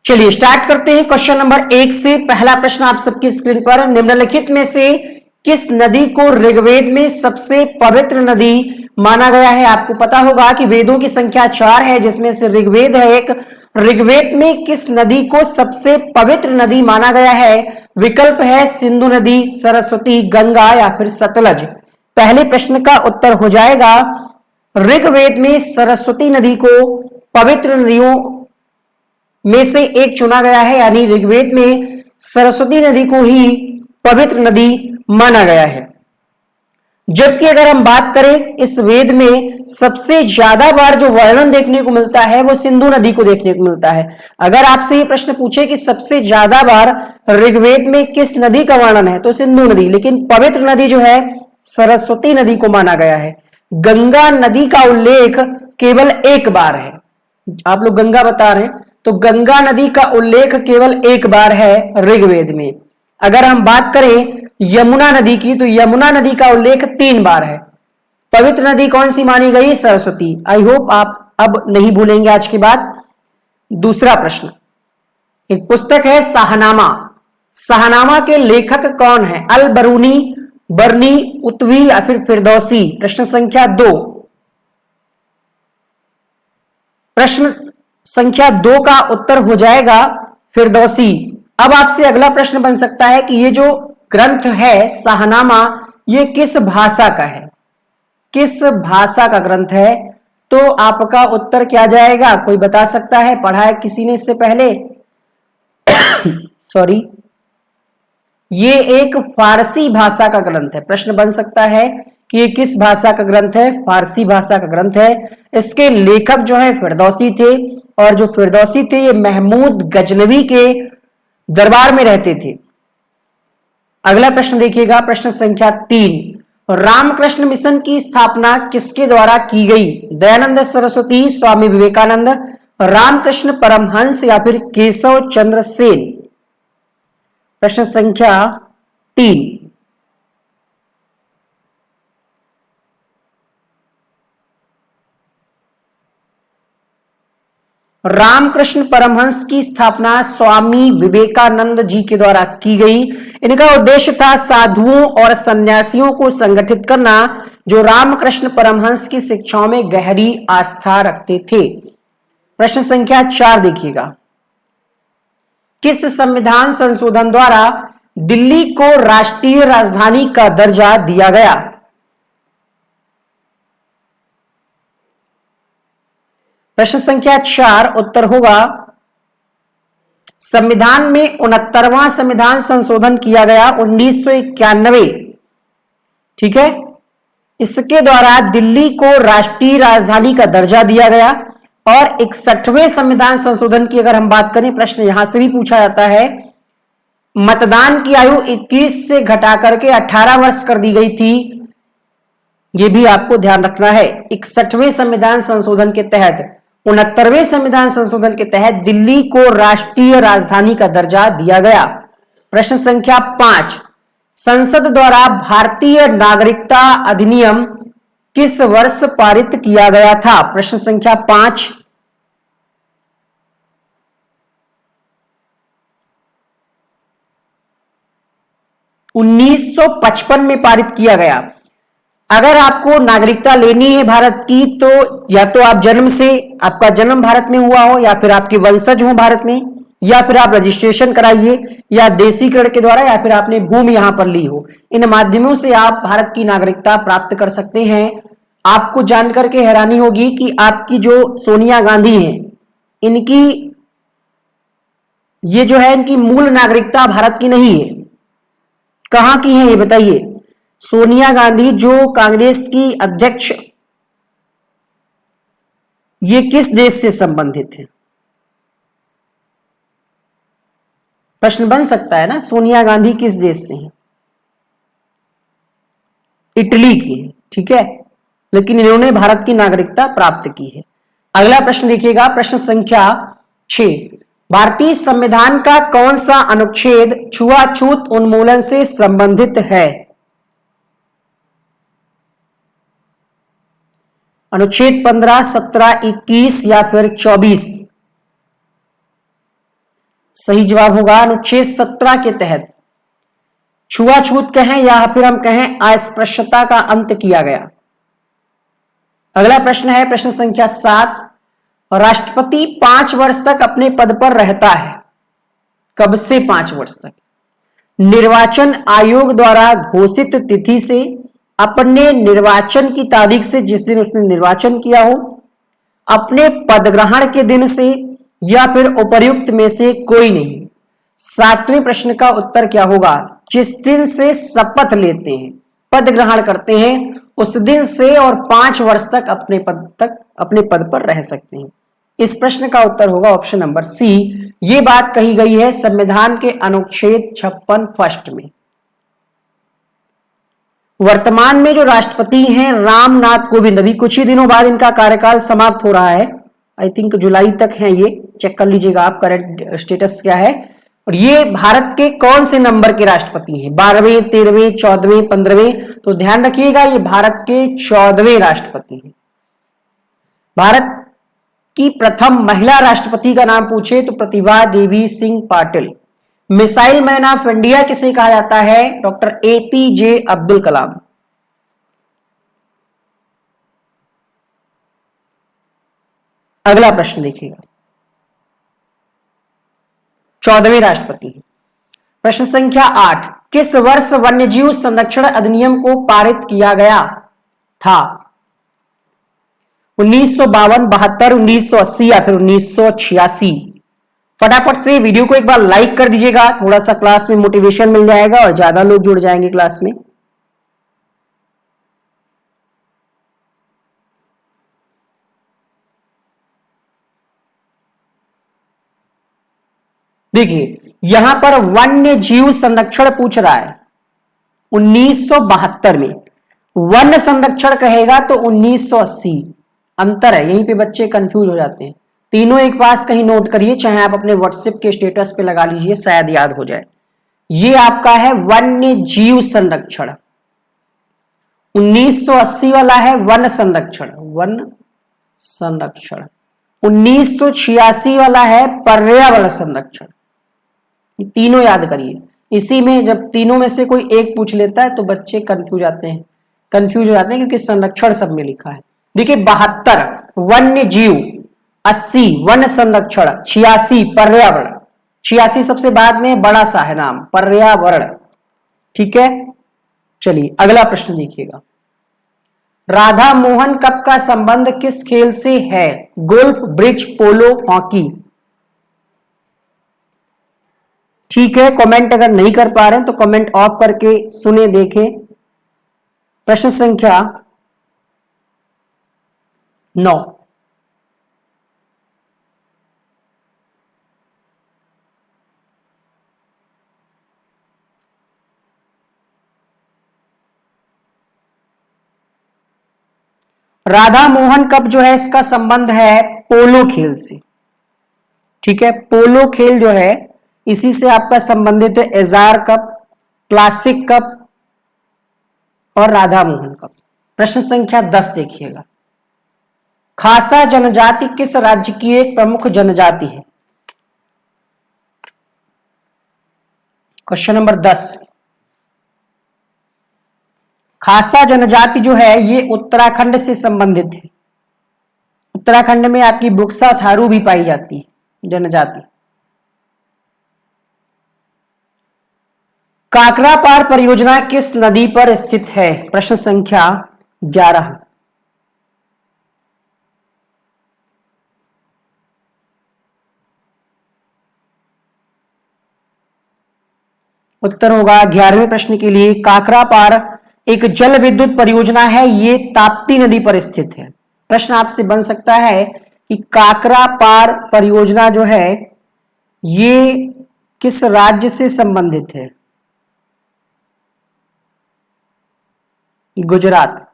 चलिए स्टार्ट करते हैं क्वेश्चन नंबर 1 से। पहला प्रश्न आप सबकी स्क्रीन पर, निम्नलिखित में से किस नदी को ऋग्वेद में सबसे पवित्र नदी माना गया है? आपको पता होगा कि वेदों की संख्या 4 है, जिसमें से ऋग्वेद है एक। ऋग्वेद में किस नदी को सबसे पवित्र नदी माना गया है? विकल्प है सिंधु नदी, सरस्वती, गंगा या फिर सतलज। पहले प्रश्न का उत्तर हो जाएगा ऋग्वेद में सरस्वती नदी को पवित्र नदियों में से एक चुना गया है, यानी ऋग्वेद में सरस्वती नदी को ही पवित्र नदी माना गया है। जबकि अगर हम बात करें इस वेद में सबसे ज्यादा बार जो वर्णन देखने को मिलता है वो सिंधु नदी को देखने को मिलता है। अगर आपसे ये प्रश्न पूछे कि सबसे ज्यादा बार ऋग्वेद में किस नदी का वर्णन है तो सिंधु नदी, लेकिन पवित्र नदी जो है सरस्वती नदी को माना गया है। गंगा नदी का उल्लेख केवल एक बार है। आप लोग गंगा बता रहे हैं तो गंगा नदी का उल्लेख केवल एक बार है ऋग्वेद में। अगर हम बात करें यमुना नदी की तो यमुना नदी का उल्लेख 3 बार है। पवित्र नदी कौन सी मानी गई? सरस्वती। आई होप आप अब नहीं भूलेंगे आज के बाद। दूसरा प्रश्न, एक पुस्तक है शाहनामा। शाहनामा के लेखक कौन है? अल बरूनी, बरनी, उत्वी या फिर फिरदौसी। प्रश्न संख्या 2। प्रश्न संख्या 2 का उत्तर हो जाएगा फिरदौसी। अब आपसे अगला प्रश्न बन सकता है कि ये जो ग्रंथ है शाहनामा, ये किस भाषा का है? किस भाषा का ग्रंथ है? तो आपका उत्तर क्या जाएगा? कोई बता सकता है? पढ़ा है किसी ने इससे पहले? सॉरी, ये एक फारसी भाषा का ग्रंथ है। प्रश्न बन सकता है कि ये किस भाषा का ग्रंथ है? फारसी भाषा का ग्रंथ है। इसके लेखक जो है फिरदौसी थे, और जो फिरदौसी थे ये महमूद गजनवी के दरबार में रहते थे। अगला प्रश्न देखिएगा, प्रश्न संख्या 3। रामकृष्ण मिशन की स्थापना किसके द्वारा की गई? दयानंद सरस्वती, स्वामी विवेकानंद, रामकृष्ण परमहंस या फिर केशव चंद्र सेन। प्रश्न संख्या 3। रामकृष्ण परमहंस की स्थापना स्वामी विवेकानंद जी के द्वारा की गई। इनका उद्देश्य था साधुओं और सन्यासियों को संगठित करना, जो रामकृष्ण परमहंस की शिक्षाओं में गहरी आस्था रखते थे। प्रश्न संख्या 4 देखिएगा, किस संविधान संशोधन द्वारा दिल्ली को राष्ट्रीय राजधानी का दर्जा दिया गया? प्रश्न संख्या 4 उत्तर होगा संविधान में 69वां संविधान संशोधन किया गया 1991। ठीक है, इसके द्वारा दिल्ली को राष्ट्रीय राजधानी का दर्जा दिया गया। और 61वें संविधान संशोधन की अगर हम बात करें, प्रश्न यहां से भी पूछा जाता है, मतदान की आयु 21 से घटा करके 18 वर्ष कर दी गई थी। यह भी आपको ध्यान रखना है। 61वें संविधान संशोधन के तहत, 69वें संविधान संशोधन के तहत दिल्ली को राष्ट्रीय राजधानी का दर्जा दिया गया। प्रश्न संख्या 5, संसद द्वारा भारतीय नागरिकता अधिनियम किस वर्ष पारित किया गया था? प्रश्न संख्या 5। उन्नीस 1955 में पारित किया गया। अगर आपको नागरिकता लेनी है भारत की, तो या तो आप जन्म से, आपका जन्म भारत में हुआ हो, या फिर आपके वंशज हो भारत में, या फिर आप रजिस्ट्रेशन कराइए, या देशीकरण के द्वारा, या फिर आपने भूमि यहां पर ली हो। इन माध्यमों से आप भारत की नागरिकता प्राप्त कर सकते हैं। आपको जानकर के हैरानी होगी कि आपकी जो सोनिया गांधी हैं, इनकी ये जो है इनकी मूल नागरिकता भारत की नहीं है। कहां की है ये बताइए? सोनिया गांधी जो कांग्रेस की अध्यक्ष, ये किस देश से संबंधित है? प्रश्न बन सकता है ना, सोनिया गांधी किस देश से हैं? इटली की है। ठीक है, लेकिन इन्होंने भारत की नागरिकता प्राप्त की है। अगला प्रश्न देखिएगा, प्रश्न संख्या 6, भारतीय संविधान का कौन सा अनुच्छेद छुआछूत उन्मूलन से संबंधित है? अनुच्छेद 15, 17, 21 या फिर 24। सही जवाब होगा अनुच्छेद 17 के तहत छुआछूत कहें या फिर हम कहें अस्पृश्यता का अंत किया गया। अगला प्रश्न है प्रश्न संख्या 7, राष्ट्रपति 5 वर्ष तक अपने पद पर रहता है। कब से 5 वर्ष तक? निर्वाचन आयोग द्वारा घोषित तिथि से, अपने निर्वाचन की तारीख से जिस दिन उसने निर्वाचन किया हो, अपने पदग्रहण के दिन से, या फिर उपर्युक्त में से कोई नहीं। 7वें प्रश्न का उत्तर क्या होगा? जिस दिन से शपथ लेते हैं, पद ग्रहण करते हैं, उस दिन से और 5 वर्ष तक अपने पद पर रह सकते हैं। इस प्रश्न का उत्तर होगा ऑप्शन नंबर सी। ये बात कही गई है संविधान के अनुच्छेद 56 फर्स्ट में। वर्तमान में जो राष्ट्रपति हैं रामनाथ कोविंद, अभी कुछ ही दिनों बाद इनका कार्यकाल समाप्त हो रहा है, आई थिंक जुलाई तक है, ये चेक कर लीजिएगा आप करंट स्टेटस क्या है। और ये भारत के कौन से नंबर के राष्ट्रपति हैं? 12वें, 13वें, 14वें, 15वें? तो ध्यान रखिएगा ये भारत के 14वें राष्ट्रपति हैं। भारत की प्रथम महिला राष्ट्रपति का नाम पूछे तो Pratibha Devi Singh Patil. Missile man of India किसे कहा जाता है? Doctor APJ Abdul Kalam. अगला प्रश्न देखिएगा, 14वें राष्ट्रपति। प्रश्न संख्या 8, किस वर्ष वन्यजीव संरक्षण अधिनियम को पारित किया गया था? 1952, 72, 1980 या फिर 1986? फटाफट से वीडियो को एक बार लाइक कर दीजिएगा, थोड़ा सा क्लास में मोटिवेशन मिल जाएगा और ज्यादा लोग जुड़ जाएंगे क्लास में। देखिए यहां पर वन्य जीव संरक्षण पूछ रहा है 1972 में, वन्य संरक्षण कहेगा तो 1980। अंतर है, यहीं पे बच्चे कंफ्यूज हो जाते हैं। तीनों एक पास कहीं नोट करिए, चाहे आप अपने व्हाट्सएप के स्टेटस पे लगा लीजिए, शायद याद हो जाए। ये आपका है वन्य जीव संरक्षण, 1980 वाला है वन संरक्षण, वन संरक्षण। 1986 वाला है पर्यावरण संरक्षण। तीनों याद करिए। इसी में जब तीनों में से कोई एक पूछ लेता है तो बच्चे कंफ्यूज हो जाते हैं क्योंकि संरक्षण सब में लिखा है। देखिए 72 वन्य जीव, 80 वन संरक्षण, 86 पर्यावरण। 86 सबसे बाद में बड़ा सा है नाम, पर्यावरण। ठीक है, चलिए अगला प्रश्न देखिएगा। राधा मोहन कप का संबंध किस खेल से है? गोल्फ, ब्रिज, पोलो, हॉकी? ठीक है, कमेंट अगर नहीं कर पा रहे हैं तो कमेंट ऑफ करके सुने देखें। प्रश्न संख्या 9, राधा मोहन कप जो है इसका संबंध है पोलो खेल से। ठीक है, पोलो खेल जो है इसी से आपका संबंधित है, एजार कप, क्लासिक कप और राधा मोहन कप। प्रश्न संख्या 10 देखिएगा। खासा जनजाति किस राज्य की एक प्रमुख जनजाति है? Question number 10। खासा जनजाति जो है ये उत्तराखंड से संबंधित है। उत्तराखंड में आपकी बुक्सा थारू भी पाई जाती है जनजाति। काकरापार परियोजना किस नदी पर स्थित है? प्रश्न संख्या 11। उत्तर होगा 11वें प्रश्न के लिए काकरापार एक जल विद्युत परियोजना है, ये ताप्ती नदी पर स्थित है। प्रश्न आपसे बन सकता है कि काकरापार परियोजना जो है ये किस राज्य से संबंधित है? गुजरात।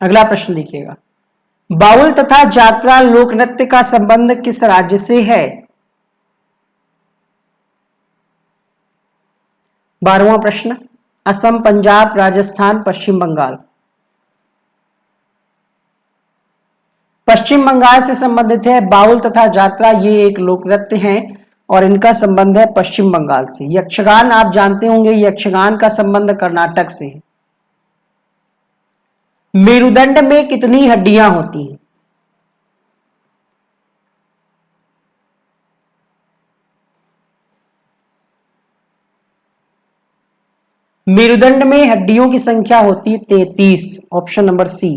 अगला प्रश्न देखिएगा। बाउल तथा जात्रा लोक नृत्य का संबंध किस राज्य से है? 12वां प्रश्न, असम, पंजाब, राजस्थान, पश्चिम बंगाल? पश्चिम बंगाल से संबंधित है। बाउल तथा जात्रा ये एक लोक नृत्य हैं और इनका संबंध है पश्चिम बंगाल से। यक्षगान आप जानते होंगे, यक्षगान का संबंध कर्नाटक से है। मेरुदंड में कितनी हड्डियां होती हैं? मेरुदंड में हड्डियों की संख्या होती है 33, ऑप्शन नंबर सी।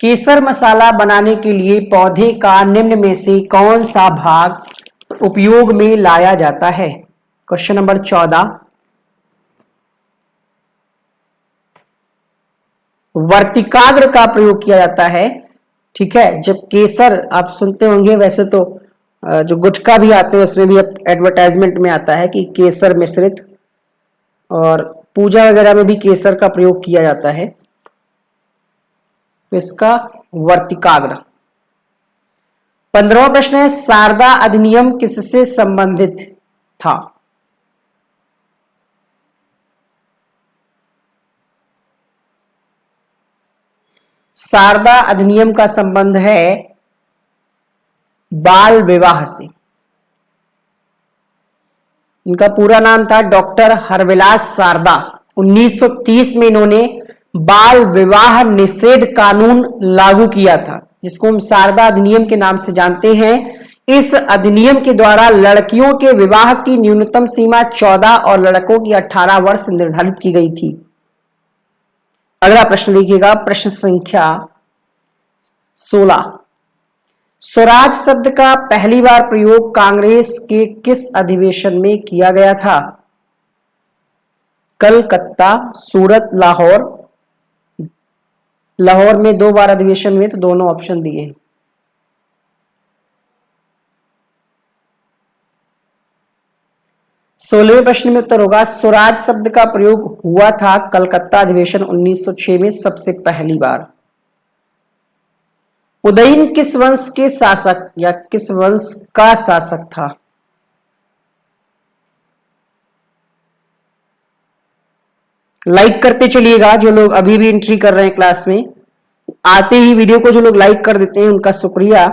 केसर मसाला बनाने के लिए पौधे का निम्न में से कौन सा भाग उपयोग में लाया जाता है? Question number 14। वर्तिकाग्र का प्रयोग किया जाता है। ठीक है, जब केसर आप सुनते होंगे, वैसे तो जो गुटखा भी आते हैं उसमें भी एडवर्टाइजमेंट में आता है कि केसर मिश्रित, और पूजा वगैरह में भी केसर का प्रयोग किया जाता है। तो इसका वर्तिकाग्र। 15वां प्रश्न है, शारदा अधिनियम किससे संबंधित था? शारदा अधिनियम का संबंध है बाल विवाह से। इनका पूरा नाम था डॉक्टर हरविलास शारदा। 1930 में इन्होंने बाल विवाह निषेध कानून लागू किया था, जिसको हम शारदा अधिनियम के नाम से जानते हैं। इस अधिनियम के द्वारा लड़कियों के विवाह की न्यूनतम सीमा 14 और लड़कों की 18 वर्ष निर्धारित की गई थी। अगला प्रश्न देखिएगा, प्रश्न संख्या 16। स्वराज शब्द का पहली बार प्रयोग कांग्रेस के किस अधिवेशन में किया गया था? कलकत्ता, सूरत, लाहौर। लाहौर में 2 बार अधिवेशन हुए, तो दोनों ऑप्शन दिए। सोलहवें प्रश्न में उत्तर होगा, स्वराज शब्द का प्रयोग हुआ था कलकत्ता अधिवेशन 1906 में सबसे पहली बार। उदयन किस वंश के शासक या किस वंश का शासक था? लाइक करते चलिएगा जो लोग अभी भी एंट्री कर रहे हैं क्लास में। आते ही वीडियो को जो लोग लाइक कर देते हैं उनका शुक्रिया,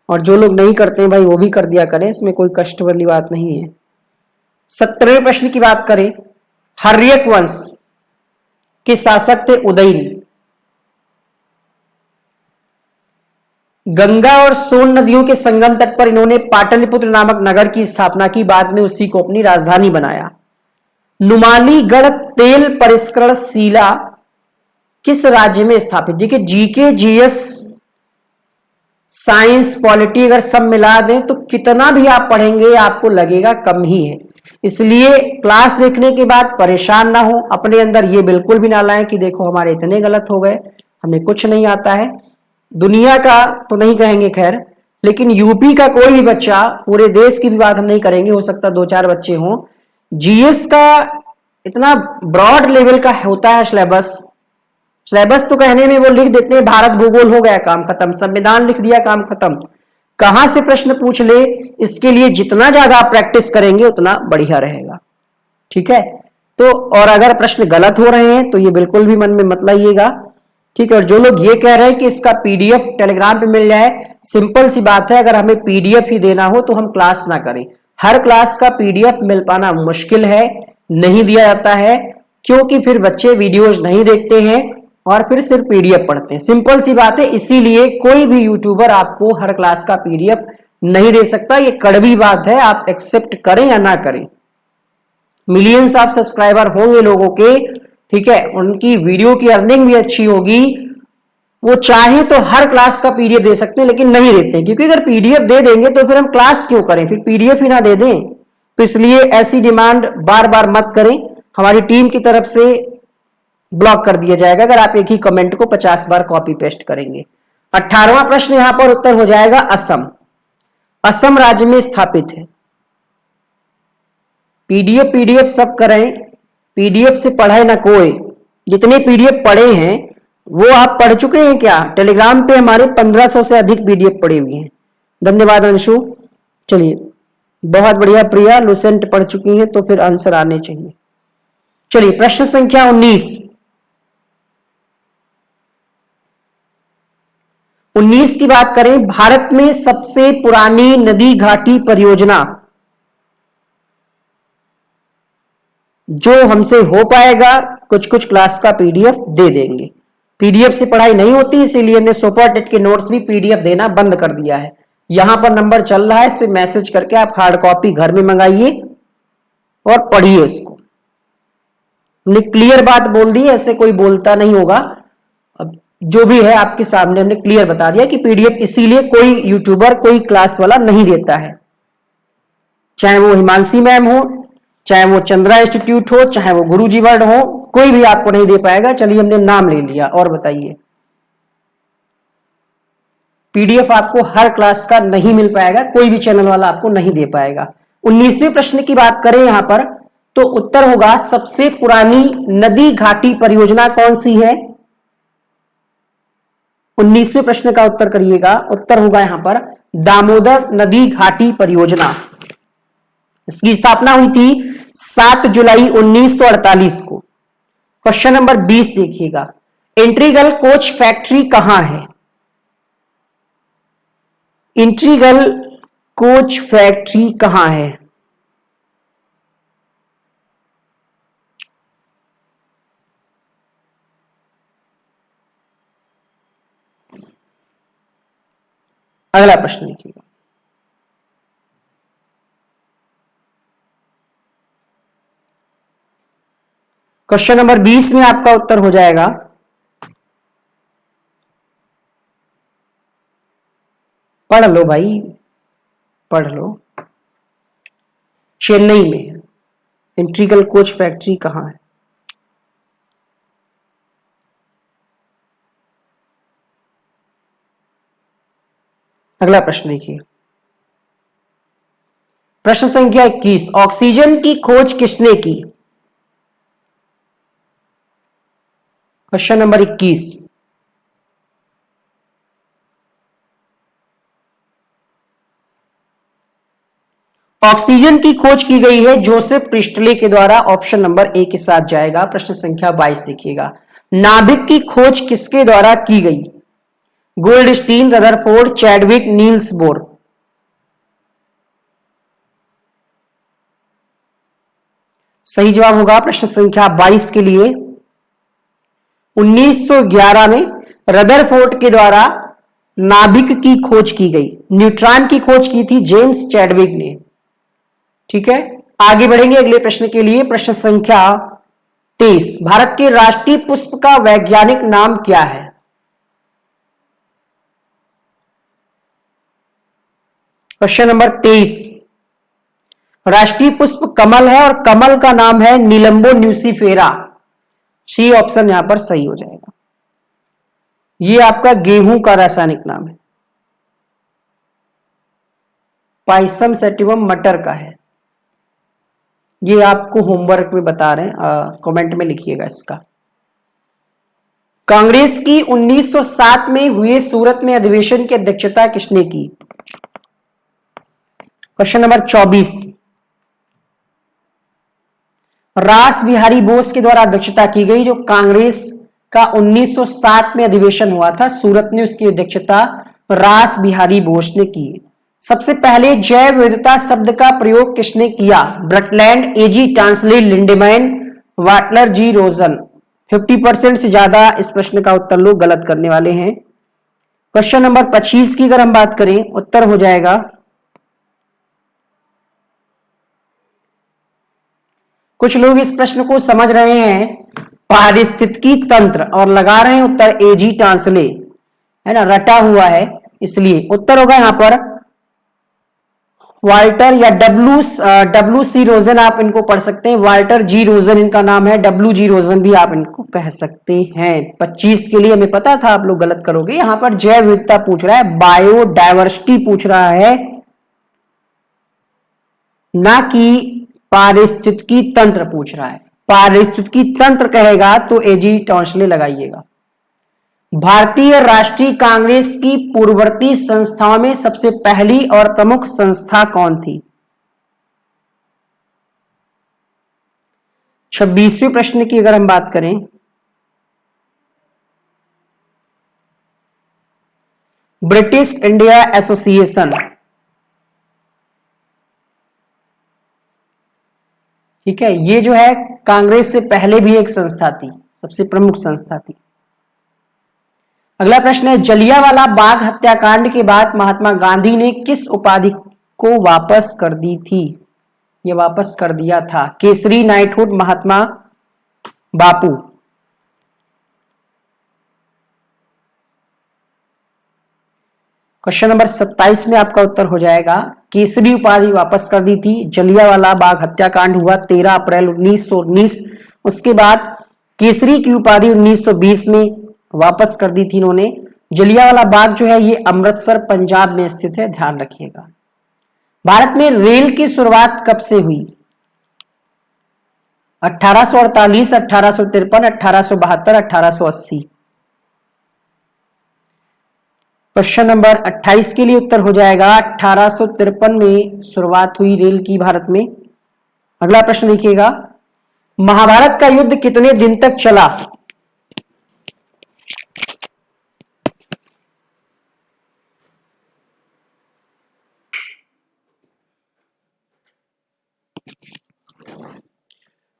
और जो लोग नहीं करते हैं भाई वो भी कर दिया करें, इसमें कोई कष्ट वाली बात नहीं है। 17वें प्रश्न की बात करें, हर्यक वंश के शासक थे उदयन। गंगा और सोन नदियों के संगम तट पर इन्होंने पाटलिपुत्र नामक नगर की स्थापना की, बाद में उसी को अपनी राजधानी बनाया। नुमालीगढ़ तेल परिष्करण शिला किस राज्य में स्थापित? देखिए, जीके, जीएस, साइंस, पॉलिटी अगर सब मिला दें तो कितना भी आप पढ़ेंगे आपको लगेगा कम ही है। इसलिए क्लास देखने के बाद परेशान ना हो, अपने अंदर ये बिल्कुल भी ना लाएं कि देखो हमारे इतने गलत हो गए, हमें कुछ नहीं आता है। दुनिया का तो नहीं कहेंगे खैर, लेकिन यूपी का कोई भी बच्चा, पूरे देश की भी बात हम नहीं करेंगे, हो सकता 2-4 बच्चे हों, जीएस का इतना ब्रॉड लेवल का होता है सिलेबस तो कहने में वो लिख देते हैं भारत भूगोल, हो गया काम खत्म, संविधान लिख दिया काम खत्म। कहां से प्रश्न पूछ ले, इसके लिए जितना ज्यादा आप प्रैक्टिस करेंगे उतना बढ़िया रहेगा। ठीक है, तो और अगर प्रश्न गलत हो रहे हैं तो ये बिल्कुल भी मन में मत लाइएगा। ठीक है, और जो लोग ये कह रहे हैं कि इसका पीडीएफ टेलीग्राम पे मिल जाए, सिंपल सी बात है, अगर हमें पीडीएफ ही देना हो तो हम क्लास ना करें। हर क्लास का पीडीएफ मिल पाना मुश्किल है, नहीं दिया जाता है, क्योंकि फिर बच्चे वीडियोज नहीं देखते हैं और फिर सिर्फ पीडीएफ पढ़ते हैं। सिंपल सी बात है, इसीलिए कोई भी यूट्यूबर आपको हर क्लास का पीडीएफ नहीं दे सकता। ये कड़वी बात है, आप एक्सेप्ट करें या ना करें। मिलियंस ऑफ सब्सक्राइबर होंगे लोगों के, ठीक है, उनकी वीडियो की अर्निंग भी अच्छी होगी, वो चाहे तो हर क्लास का पीडीएफ दे सकते हैं, लेकिन नहीं देते, क्योंकि अगर पीडीएफ दे देंगे तो फिर हम क्लास क्यों करें, फिर पीडीएफ ही ना दे दें। तो इसलिए ऐसी डिमांड बार बार मत करें, हमारी टीम की तरफ से ब्लॉक कर दिया जाएगा अगर आप एक ही कमेंट को 50 बार कॉपी पेस्ट करेंगे। 18वां प्रश्न यहां पर उत्तर हो जाएगा असम। असम राज्य में स्थापित है। पीडीएफ सब करें, पीडीएफ से पढ़े ना कोई। जितने पीडीएफ पढ़े हैं वो आप पढ़ चुके हैं क्या? टेलीग्राम पे हमारे 1500 से अधिक पीडीएफ पढ़े हुए हैं। धन्यवाद अंशु। चलिए, बहुत बढ़िया। प्रिया लुसेंट पढ़ चुकी हैं, तो फिर आंसर आने चाहिए। चलिए, प्रश्न संख्या 19। 19 की बात करें, भारत में सबसे पुरानी नदी घाटी परियोजना, जो हमसे हो पाएगा कुछ कुछ क्लास का पीडीएफ दे देंगे। पीडीएफ से पढ़ाई नहीं होती, इसीलिए हमने सुपर टेट के नोट्स भी पीडीएफ देना बंद कर दिया है। यहां पर नंबर चल रहा है, इस पे मैसेज करके आप हार्ड कॉपी घर में मंगाइए और पढ़िए उसको। हमने क्लियर बात बोल दी, ऐसे कोई बोलता नहीं होगा। अब जो भी है आपके सामने हमने क्लियर बता दिया कि पीडीएफ इसीलिए कोई यूट्यूबर, कोई क्लास वाला नहीं देता है, चाहे वो हिमांशी मैम हो, चाहे वो चंद्रा इंस्टीट्यूट हो, चाहे वो गुरुजी वर्ल्ड हो, कोई भी आपको नहीं दे पाएगा। चलिए हमने नाम ले लिया, और बताइए। पीडीएफ आपको हर क्लास का नहीं मिल पाएगा, कोई भी चैनल वाला आपको नहीं दे पाएगा। 19वें प्रश्न की बात करें यहां पर, तो उत्तर होगा सबसे पुरानी नदी घाटी परियोजना कौन सी है। 19वें प्रश्न का उत्तर करिएगा, उत्तर होगा यहां पर दामोदर नदी घाटी परियोजना। इसकी स्थापना हुई थी 7 जुलाई 1948 को। क्वेश्चन नंबर 20 देखिएगा, इंट्रीगल कोच फैक्ट्री कहां है। इंट्रीगल कोच फैक्ट्री कहां है। अगला प्रश्न देखिएगा, क्वेश्चन नंबर 20 में आपका उत्तर हो जाएगा पढ़ लो भाई, पढ़ लो, चेन्नई में है। इंट्रीगल कोच फैक्ट्री कहां है। अगला प्रश्न देखिए, प्रश्न संख्या 21, ऑक्सीजन की खोज किसने की। क्वेश्चन नंबर 21, ऑक्सीजन की खोज की गई है जोसेफ प्रिस्टले के द्वारा। ऑप्शन नंबर ए के साथ जाएगा। प्रश्न संख्या 22 देखिएगा, नाभिक की खोज किसके द्वारा की गई। Goldstein, Rutherford, Chadwick, Niels Bohr. सही जवाब होगा प्रश्न संख्या 22 के लिए 1911 में रदरफोर्ड के द्वारा नाभिक की खोज की गई। न्यूट्रॉन की खोज की थी जेम्स चैडविक ने। ठीक है, आगे बढ़ेंगे अगले प्रश्न के लिए। प्रश्न संख्या 23, भारत के राष्ट्रीय पुष्प का वैज्ञानिक नाम क्या है। क्वेश्चन नंबर 23, राष्ट्रीय पुष्प कमल है और कमल का नाम है निलंबो न्यूसीफेरा। सी ऑप्शन यहां पर सही हो जाएगा। ये आपका गेहूं का रासायनिक नाम है। पाइसम सेटिवम मटर का है। ये आपको होमवर्क में बता रहे हैं, कमेंट में लिखिएगा इसका। कांग्रेस की 1907 में हुए सूरत में अधिवेशन की अध्यक्षता किसने की। क्वेश्चन नंबर 24, रास बिहारी बोस के द्वारा अध्यक्षता की गई जो कांग्रेस का 1907 में अधिवेशन हुआ था सूरत में, उसकी अध्यक्षता रास बिहारी बोस ने की। सबसे पहले जैव विविधता शब्द का प्रयोग किसने किया। ब्रटलैंड, एजी टांसली, लिंडेमैन, वाटलर, जी रोजन। 50% से ज्यादा इस प्रश्न का उत्तर लोग गलत करने वाले हैं। क्वेश्चन नंबर 25 की अगर हम बात करें, उत्तर हो जाएगा, कुछ लोग इस प्रश्न को समझ रहे हैं पारिस्थितिकी तंत्र और लगा रहे हैं उत्तर एजी टांसले, है ना, रटा हुआ है, इसलिए उत्तर होगा यहां पर वाल्टर या डब्ल्यू सी रोजन, आप इनको पढ़ सकते हैं। वाल्टर जी रोजन इनका नाम है, डब्ल्यू जी रोजन भी आप इनको कह सकते हैं। 25 के लिए हमें पता था आप लोग गलत करोगे। यहां पर जैव विविधता पूछ रहा है, बायोडायवर्सिटी पूछ रहा है, ना कि पारिस्थितिकी तंत्र पूछ रहा है। पारिस्थितिकी तंत्र कहेगा तो एजी टॉन्सले लगाइएगा। भारतीय राष्ट्रीय कांग्रेस की पूर्ववर्ती संस्थाओं में सबसे पहली और प्रमुख संस्था कौन थी। 26वें प्रश्न की अगर हम बात करें, ब्रिटिश इंडिया एसोसिएशन, ठीक है, ये जो है कांग्रेस से पहले भी एक संस्था थी, सबसे प्रमुख संस्था थी। अगला प्रश्न है, जलियांवाला बाग हत्याकांड के बाद महात्मा गांधी ने किस उपाधि को वापस कर दी थी? ये वापस कर दिया था, केसरी, नाइटहुड, महात्मा बापू। क्वेश्चन नंबर 27 में आपका उत्तर हो जाएगा, केसरी उपाधि वापस कर दी थी। जलियांवाला बाग हत्याकांड हुआ 13 अप्रैल 1919। उसके बाद केसरी की उपाधि 1920 में वापस कर दी थी इन्होंने। जलियांवाला बाग जो है ये अमृतसर पंजाब में स्थित है, ध्यान रखिएगा। भारत में रेल की शुरुआत कब से हुई? 1848, 1853, 1872, 1880। क्वेश्चन नंबर 28 के लिए उत्तर हो जाएगा 1853 में शुरुआत हुई रेल की भारत में। अगला प्रश्न देखिएगा, महाभारत का युद्ध कितने दिन तक चला?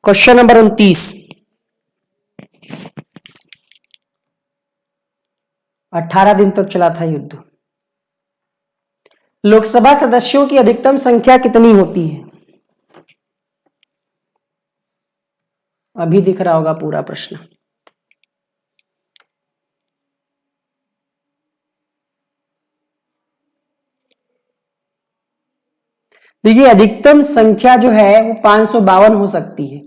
क्वेश्चन नंबर 29, 18 दिन तक चला था युद्ध। लोकसभा सदस्यों की अधिकतम संख्या कितनी होती है? अभी दिख रहा होगा पूरा प्रश्न। देखिए, अधिकतम संख्या जो है वो 552 हो सकती है।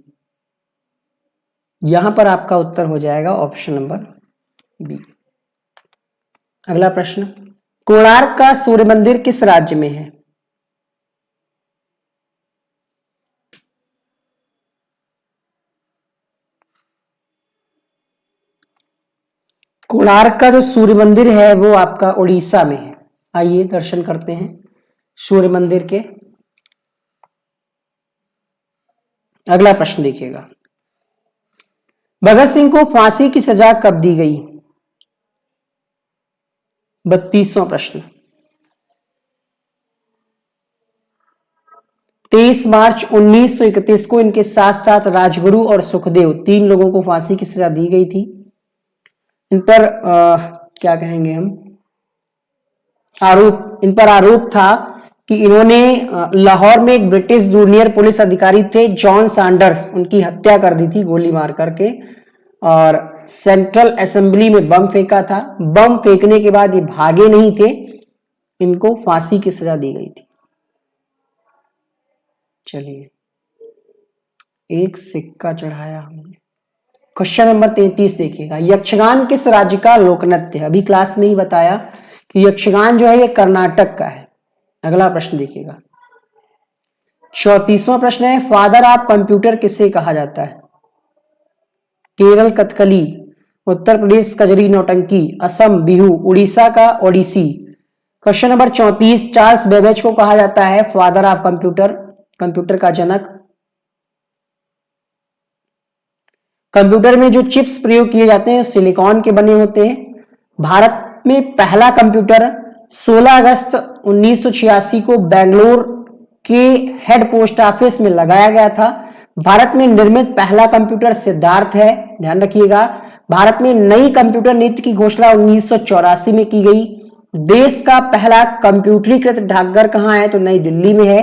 यहां पर आपका उत्तर हो जाएगा ऑप्शन नंबर बी। अगला प्रश्न, कोणार्क का सूर्य मंदिर किस राज्य में है? कोणार्क का जो सूर्य मंदिर है वो आपका उड़ीसा में है। आइए दर्शन करते हैं सूर्य मंदिर के। अगला प्रश्न देखिएगा, भगत सिंह को फांसी की सजा कब दी गई? 32वां प्रश्न, 23 मार्च 1931 को इनके साथ साथ राजगुरु और सुखदेव, 3 लोगों को फांसी की सजा दी गई थी। इन पर क्या कहेंगे हम, आरोप, इन पर आरोप था कि इन्होंने लाहौर में एक ब्रिटिश जूनियर पुलिस अधिकारी थे जॉन सैंडर्स, उनकी हत्या कर दी थी गोली मार करके, और सेंट्रल असेंबली में बम फेंका था। बम फेंकने के बाद ये भागे नहीं थे, इनको फांसी की सजा दी गई थी। चलिए, एक सिक्का चढ़ाया हमने। क्वेश्चन नंबर 33 देखिएगा, यक्षगान किस राज्य का लोकनृत्य है? अभी क्लास में ही बताया कि यक्षगान जो है ये कर्नाटक का है। अगला प्रश्न देखिएगा, 34वां प्रश्न है, फादर ऑफ कंप्यूटर किसे कहा जाता है? केरल कथकली, उत्तर प्रदेश कजरी नौटंकी, असम बिहू, उड़ीसा का Odissi. Question number 34, Charles Babbage को कहा जाता है फादर ऑफ कंप्यूटर, कंप्यूटर का जनक। कंप्यूटर में जो चिप्स प्रयोग किए जाते हैं सिलिकॉन के बने होते हैं। भारत में पहला कंप्यूटर 16 अगस्त 1986 को बेंगलोर के हेड पोस्ट ऑफिस में लगाया गया था। भारत में निर्मित पहला कंप्यूटर सिद्धार्थ है, ध्यान रखिएगा। भारत में नई कंप्यूटर नीति की घोषणा 1984 में की गई। देश का पहला कंप्यूटरीकृत डाकघर कहां है? तो नई दिल्ली में है।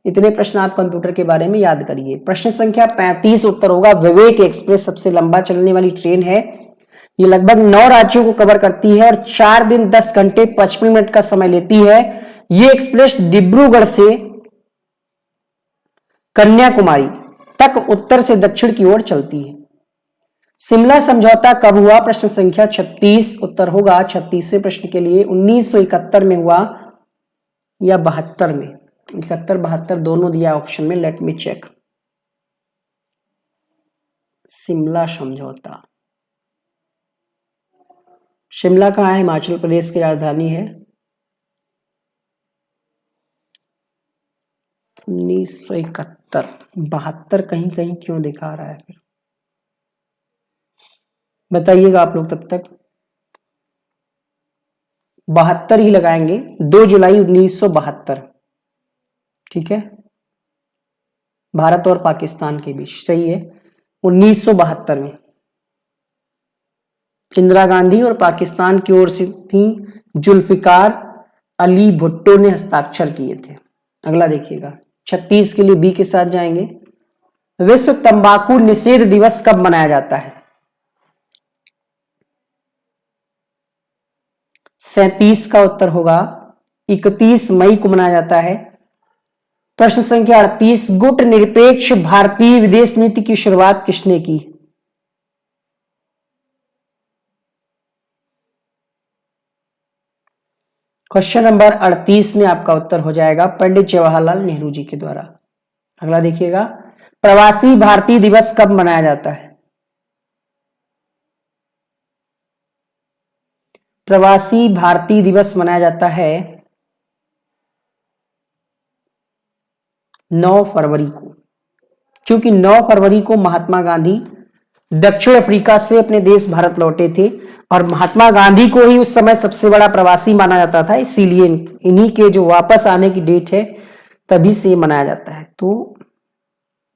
इतने प्रश्न आप कंप्यूटर के बारे में याद करिए। प्रश्न संख्या 35 उत्तर होगा, विवेक एक्सप्रेस सबसे लंबा चलने वाली ट्रेन है। ये लगभग 9 राज्यों को कवर करती है और 4 दिन 10 घंटे 55 मिनट का समय लेती है। ये एक्सप्रेस डिब्रूगढ़ से कन्याकुमारी तक उत्तर से दक्षिण की ओर चलती है। शिमला समझौता कब हुआ? प्रश्न संख्या 36 उत्तर होगा 36वें प्रश्न के लिए 1971 में हुआ या 72 में? 71 72 दोनों दिया ऑप्शन में, लेट मी चेक। शिमला समझौता, शिमला कहाँ है? हिमाचल प्रदेश की राजधानी है। 1971, 72 कहीं कहीं क्यों दिखा रहा है फिर, बताइएगा आप लोग तब तक। 72 ही लगाएंगे, 2 जुलाई 1972। ठीक है, भारत और पाकिस्तान के बीच, सही है। 1972 में इंदिरा गांधी और पाकिस्तान की ओर से थी जुल्फिकार अली भुट्टो ने हस्ताक्षर किए थे। अगला देखिएगा 36 के लिए बी के साथ जाएंगे। विश्व तंबाकू निषेध दिवस कब मनाया जाता है? 37 का उत्तर होगा 31 मई को मनाया जाता है। प्रश्न संख्या 38, गुट निरपेक्ष भारतीय विदेश नीति की शुरुआत किसने की? क्वेश्चन नंबर 38 में आपका उत्तर हो जाएगा पंडित जवाहरलाल नेहरू जी के द्वारा। अगला देखिएगा, प्रवासी भारतीय दिवस कब मनाया जाता है? प्रवासी भारतीय दिवस मनाया जाता है 9 फरवरी को, क्योंकि 9 फरवरी को महात्मा गांधी दक्षिण अफ्रीका से अपने देश भारत लौटे थे और महात्मा गांधी को ही उस समय सबसे बड़ा प्रवासी माना जाता था, इसीलिए इन्हीं के जो वापस आने की डेट है तभी से मनाया जाता है। तो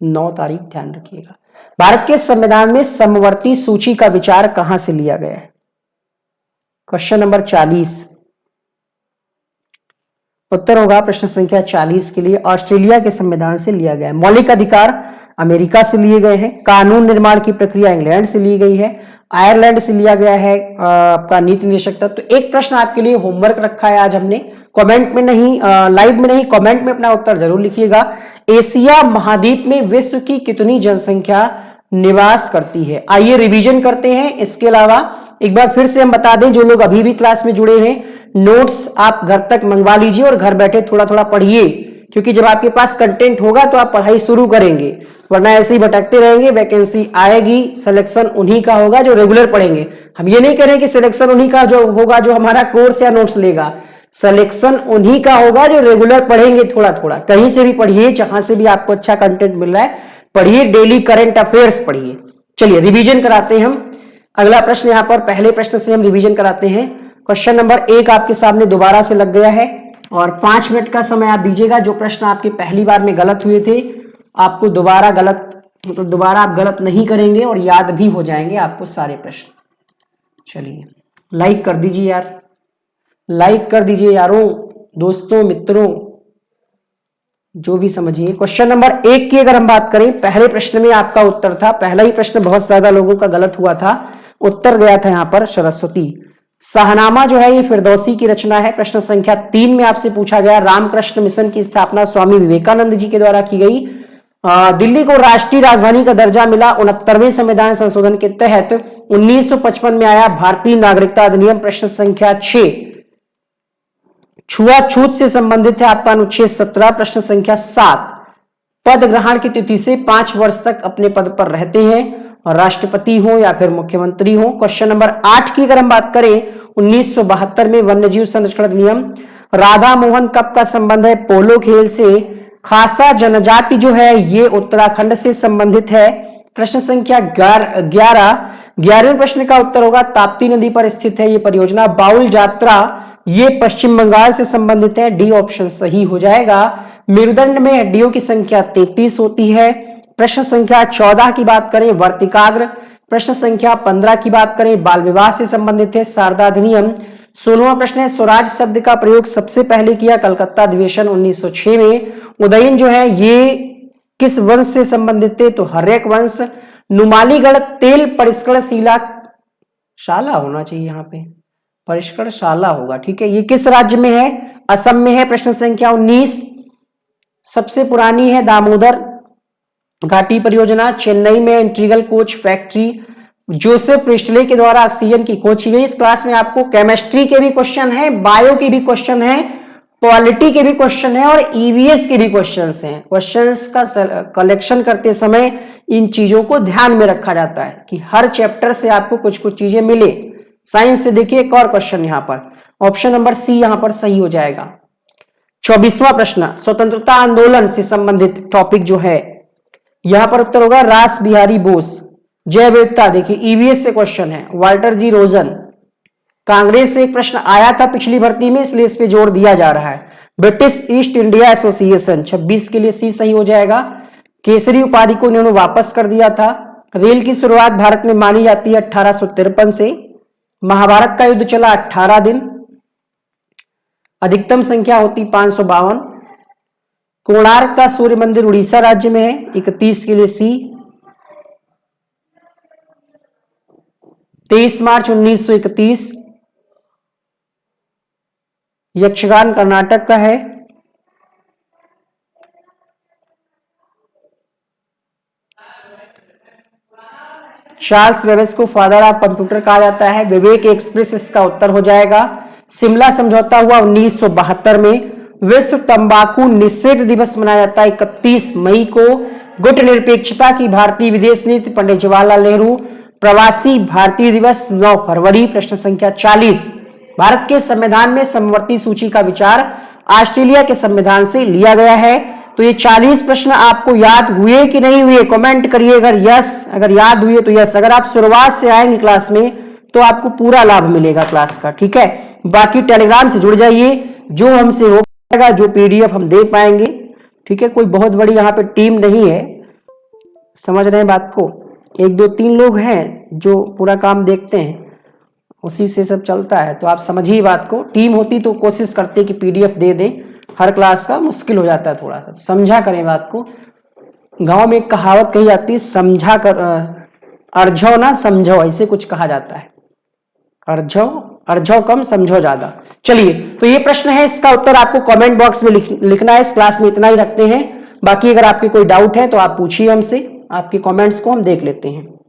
9 तारीख ध्यान रखिएगा। भारत के संविधान में समवर्ती सूची का विचार कहां से लिया गया है? क्वेश्चन नंबर 40, उत्तर होगा प्रश्न संख्या 40 के लिए ऑस्ट्रेलिया के संविधान से लिया गया है। मौलिक अधिकार अमेरिका से लिए गए हैं। कानून निर्माण की प्रक्रिया इंग्लैंड से ली गई है। आयरलैंड से लिया गया है आपका नीति निदेशक तत्व। तो एक प्रश्न आपके लिए होमवर्क रखा है आज हमने, कमेंट में नहीं, लाइव में नहीं, कमेंट में अपना उत्तर जरूर लिखिएगा। एशिया महाद्वीप में विश्व की कितनी जनसंख्या निवास करती है? आइए रिवीजन करते हैं। इसके अलावा एक बार फिर से हम बता दें, जो लोग अभी भी क्लास में जुड़े हैं, नोट्स आप घर तक मंगवा लीजिए और घर बैठे थोड़ा थोड़ा पढ़िए, क्योंकि जब आपके पास कंटेंट होगा तो आप पढ़ाई शुरू करेंगे, वरना ऐसे ही भटकते रहेंगे। वैकेंसी आएगी, सिलेक्शन उन्हीं का होगा जो रेगुलर पढ़ेंगे। हम ये नहीं कह रहे कि सिलेक्शन उन्हीं का जो होगा जो हमारा कोर्स या नोट्स लेगा, सिलेक्शन उन्हीं का होगा जो रेगुलर पढ़ेंगे। थोड़ा थोड़ा कहीं से भी पढ़िए, जहां से भी आपको अच्छा कंटेंट मिल रहा है पढ़िए, डेली करंट अफेयर्स पढ़िए। चलिए रिवीजन कराते हैं हम। अगला प्रश्न यहां पर पहले प्रश्न से हम रिवीजन कराते हैं। क्वेश्चन नंबर 1 आपके सामने दोबारा से लग गया है और 5 मिनट का समय आप दीजिएगा। जो प्रश्न आपके पहली बार में गलत हुए थे आपको दोबारा गलत, मतलब दोबारा आप गलत नहीं करेंगे और याद भी हो जाएंगे आपको सारे प्रश्न। चलिए लाइक कर दीजिए यार, लाइक कर दीजिए यारों, दोस्तों, मित्रों, जो भी समझिए। क्वेश्चन नंबर 1 की अगर हम बात करें, पहले प्रश्न में आपका उत्तर था, पहला ही प्रश्न बहुत ज्यादा लोगों का गलत हुआ था, उत्तर गया था यहां पर सरस्वती। शाहनामा जो है ये फिरदौसी की रचना है। प्रश्न संख्या 3 में आपसे पूछा गया, रामकृष्ण मिशन की स्थापना स्वामी विवेकानंद जी के द्वारा की गई। दिल्ली को राष्ट्रीय राजधानी का दर्जा मिला 69वें संविधान संशोधन के तहत। 1955 में आया भारतीय नागरिकता अधिनियम। प्रश्न संख्या 6 छुआछूत से संबंधित है आपका अनुच्छेद 17। प्रश्न संख्या 7 पद ग्रहण की तिथि से 5 वर्ष तक अपने पद पर रहते हैं और राष्ट्रपति हो या फिर मुख्यमंत्री हो। क्वेश्चन नंबर 8 की अगर हम बात करें, 1972 में वन्यजीव संरक्षण अधिनियम। राधा मोहन कप का संबंध है पोलो खेल से। खासा जनजाति जो है ये उत्तराखंड से संबंधित है। प्रश्न संख्या 11वें प्रश्न का उत्तर होगा ताप्ती नदी पर स्थित है ये परियोजना। बाउल यात्रा ये पश्चिम बंगाल से संबंधित है, डी ऑप्शन सही हो जाएगा। मेरुदंड में हड्डियों की संख्या 33 होती है। प्रश्न संख्या 14 की बात करें, वर्तिकाग्र। प्रश्न संख्या 15 की बात करें, बाल विवाह से संबंधित है, शारदा अधिनियम। 16वां प्रश्न है, स्वराज शब्द का प्रयोग सबसे पहले किया कलकत्ता अधिवेशन 1906 में। उदयन जो है ये किस वंश से संबंधित थे? तो हर्यक वंश। नुमालीगढ़ तेल परिष्करणशीला शाला होना चाहिए, यहाँ पे परिष्करणशाला होगा, ठीक है। ये किस राज्य में है? असम में है। प्रश्न संख्या 19 सबसे पुरानी है दामोदर घाटी परियोजना। चेन्नई में integral coach factory Joseph Presley के द्वारा ऑक्सीजन की खोज की गई। इस क्लास में आपको केमिस्ट्री के भी क्वेश्चन है, बायो के भी क्वेश्चन है, पॉलिटी के भी क्वेश्चन है और ईवीएस के भी क्वेश्चंस हैं। क्वेश्चंस का कलेक्शन करते समय इन चीजों को ध्यान में रखा जाता है कि हर चैप्टर से आपको कुछ कुछ चीजें मिले। साइंस से देखिए एक और क्वेश्चन यहां पर, ऑप्शन नंबर सी यहां पर सही हो जाएगा। 24वां प्रश्न, स्वतंत्रता आंदोलन से संबंधित टॉपिक जो है यहां पर उत्तर होगा रास बिहारी बोस। जय विविधता देखिए ईवीएस से क्वेश्चन है, वाल्टर जी रोजन। कांग्रेस से एक प्रश्न आया था पिछली भर्ती में, इसलिए इस पे जोर दिया जा रहा है। ब्रिटिश ईस्ट इंडिया एसोसिएशन, 26 के लिए सी सही हो जाएगा। केसरी उपाधि को इन्होंने वापस कर दिया था। रेल की शुरुआत भारत में मानी जाती है 1853 से। महाभारत का युद्ध चला 18 दिन। अधिकतम संख्या होती 552। कोणार्क का सूर्य मंदिर उड़ीसा राज्य में है, 31 के लिए सी। 23 मार्च 1931। यक्षगान कर्नाटक का है। चार्ल्स बेबेज को फादर ऑफ कंप्यूटर कहा जाता है। विवेक एक्सप्रेस इसका उत्तर हो जाएगा। शिमला समझौता हुआ 1972 में। विश्व तंबाकू निषेध दिवस मनाया जाता है 31 मई को। गुट निरपेक्षता की भारतीय विदेश नीति पंडित जवाहरलाल नेहरू। प्रवासी भारतीय दिवस 9 फरवरी। प्रश्न संख्या 40। भारत के संविधान में समवर्ती सूची का विचार ऑस्ट्रेलिया के संविधान से लिया गया है। तो ये 40 प्रश्न आपको याद हुए कि नहीं हुए, कमेंट करिए। अगर यस, अगर याद हुए तो यस। अगर आप शुरुआत से आएंगे क्लास में तो आपको पूरा लाभ मिलेगा क्लास का, ठीक है। बाकी टेलीग्राम से जुड़ जाइए, जो हमसे हो पाएगा, जो पीडीएफ हम दे पाएंगे, ठीक है। कोई बहुत बड़ी यहाँ पे टीम नहीं है, समझ रहे हैं बात को। 1 2 3 लोग हैं जो पूरा काम देखते हैं, उसी से सब चलता है। तो आप समझिए बात को। टीम होती तो कोशिश करते कि पीडीएफ दे दे हर क्लास का, मुश्किल हो जाता है थोड़ा सा। समझा करें बात को। गांव में एक कहावत कही जाती है, समझा कर अर्झो ना समझो, ऐसे कुछ कहा जाता है। अर्झो कम समझो ज्यादा। चलिए, तो ये प्रश्न है, इसका उत्तर आपको कमेंट बॉक्स में लिखना है। इस क्लास में इतना ही रखते हैं। बाकी अगर आपके कोई डाउट है तो आप पूछिए हमसे, आपके कमेंट्स को हम देख लेते हैं।